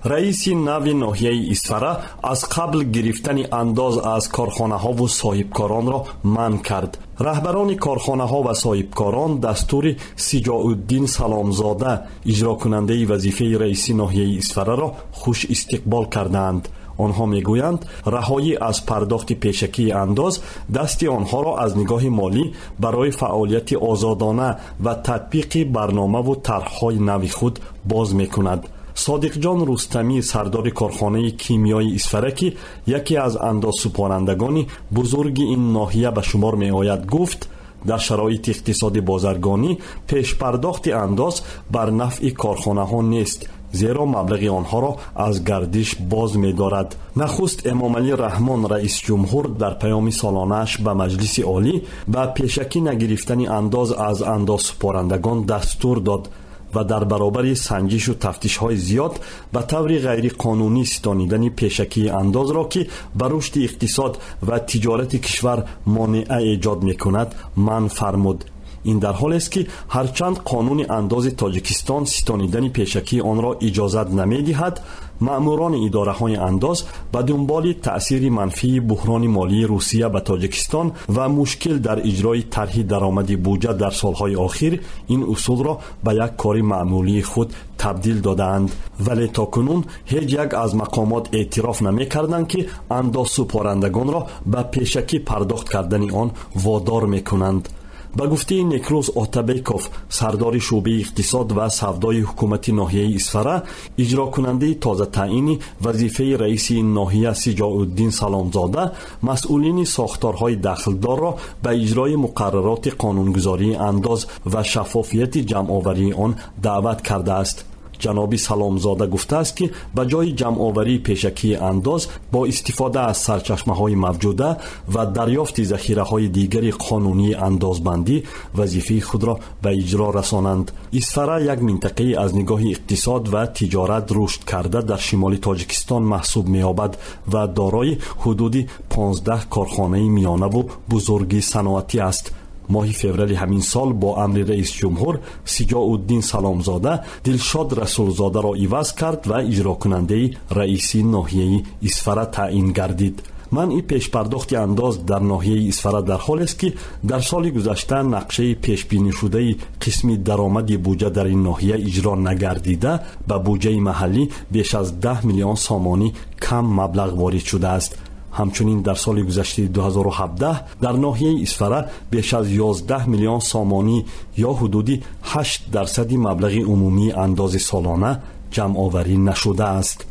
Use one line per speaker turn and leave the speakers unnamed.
раиси нави ноҳияи Исфара аз қабл гирифтани андоз аз корхонаҳо ва соҳибкоронро манъ кард. раҳбарони корхонаҳо ва соҳибкорон дастури Сиҷоуддин Саломзода, иҷрокунандаи вазифаи раиси ноҳияи Исфараро хуш истиқбол карданд. онҳо мегӯянд, раҳоӣ аз пардохти пешакии андоз дасти онҳоро аз нигоҳи молӣ барои фаъолияти озодона ва татбиқи барномаву тарҳҳои нави худ боз мекунад. содиқҷон Рустамӣ, сардори корхонаи кимиёи Исфара, ки яке аз андозсупорандагони бузурги ин ноҳия ба шумор меояд, гуфт, дар шароити иқтисоди бозаргонӣ пешпардохти андоз бар нафъи корхонаҳо нест, зеро маблағи онҳоро аз гардиш боз медорад. нахуст Эмомалӣ Раҳмон, раисҷумҳур, дар паёми солонааш ба Маҷлиси олӣ ба пешакӣ нагирифтани андоз аз андозсупорандагон дастур дод ва дар баробари санҷишу тафтишҳои зиёд ба таври ғайриқонунӣ ситонидани пешакии андозро, ки ба рушди иқтисод ва тиҷорати кишвар монеа эҷод мекунад, манъ фармуд. ин дар ҳолест, ки ҳарчанд қонуни андози Тоҷикистон ситонидани пешакии онро иҷозат намедиҳад, маъмурони идораҳои андоз ба дунболи таъсири манфии буҳрони молии Русия ба Тоҷикистон ва мушкил дар иҷрои тарҳи даромади буҷа дар солҳои охир ин усулро ба як кори маъмулии худ табдил додаанд. вале токунун ҳеҷ як аз мақомот эътироф намекарданд, ки андозсупорандагонро ба пешакӣ пардохт кардани он водор мекунанд. ба гуфтаи Некрус Отабеков, сардори шуъбаи иқтисод ва савдои ҳукумати ноҳияи Исфара, иҷрокунандаи тозатаъини вазифаи раиси ин ноҳия Сиҷоуддин Саломзода масъулини сохторҳои дахлдорро ба иҷрои муқаррароти қонунгузории андоз ва шаффофияти ҷамъоварии он даъват кардааст. ҷаноби Саломзода гуфтааст, ки ба ҷои ҷамъоварии пешакии андоз бо истифода аз сарчашмаҳои мавҷуда ва дарёфти захираҳои дигари қонунии андозбандӣ вазифаи худро ба иҷро расонанд. Исфара як минтақаи аз нигоҳи иқтисод ва тиҷорат рушд карда дар шимоли Тоҷикистон маҳсуб меёбад ва дорои ҳудуди 15 корхонаи миёнаву бузурги саноатӣ аст. моҳи феврали ҳамин сол бо амри раисҷумҳур Сиҷоуддин Саломзода Дилшод Расулзодаро иваз кард ва иҷрокунандаи раиси ноҳияи Исфара таъин гардид. манъи пешпардохти андоз дар ноҳияи Исфара дар ҳолест, ки дар соли гузашта нақшаи пешбинишудаи қисми даромади буҷа дар ин ноҳия иҷро нагардида, ба буҷаи маҳаллӣ беш аз 10 миллион сомонӣ кам маблағ ворид шудааст. ҳамчунин дар соли гузаштаи 2017 дар ноҳияи Исфара беш аз 11 миллион сомонӣ ё ҳудуди 8% маблағи умумии андози солона ҷамъоварӣ нашудааст.